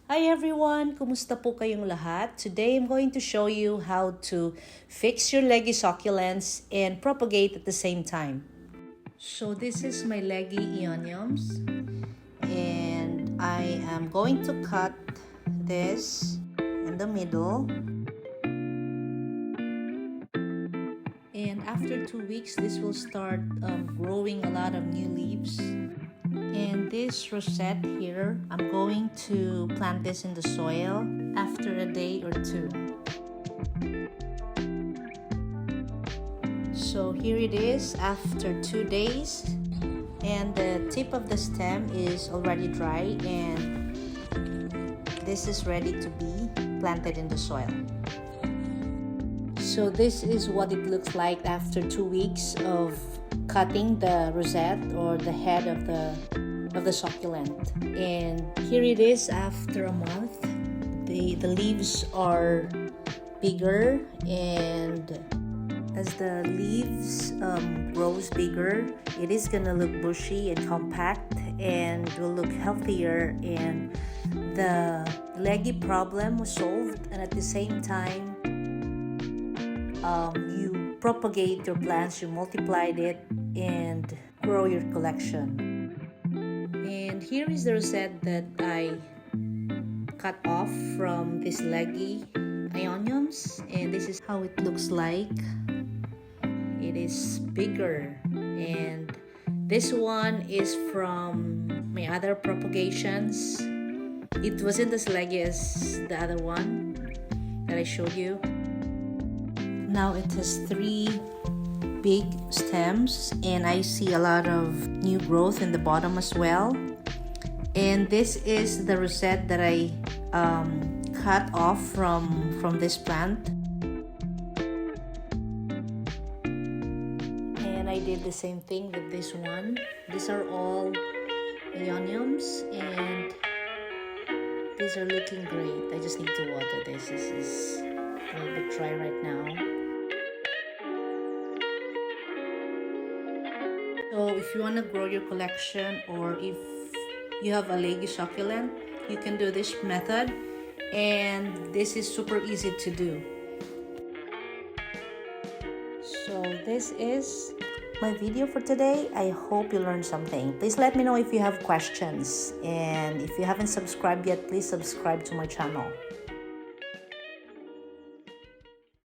Hi everyone! Kumusta po kayong lahat? Today I'm going to show you how to fix your leggy succulents and propagate at the same time. So this is my leggy Aeoniums, and I am going to cut this in the middle. And after 2 weeks, this will start growing a lot of new leaves. And this rosette here, I'm going to plant this in the soil after a day or two. So here it is after 2 days, and the tip of the stem is already dry, and this is ready to be planted in the soil. So this is what it looks like after 2 weeks of cutting the rosette or the head of the succulent. And here it is after a month. The leaves are bigger, and as the leaves grows bigger, it is gonna look bushy and compact and will look healthier, and the leggy problem was solved. And at the same time, you propagate your plants, you multiplied it and grow your collection. And here is the rosette that I cut off from this leggy Aeoniums, and this is how it looks like. It is bigger, and this one is from my other propagations. It wasn't as leggy as the other one that I showed you. Now it has 3 big stems, and I see a lot of new growth in the bottom as well. And this is the rosette that I cut off from this plant. And I did the same thing with this one. These are all Aeoniums, and these are looking great. I just need to water this. This is a little bit dry right now. So if you want to grow your collection, or if you have a leggy succulent, you can do this method, and this is super easy to do. So this is my video for today. I hope you learned something. Please let me know if you have questions, and if you haven't subscribed yet, please subscribe to my channel.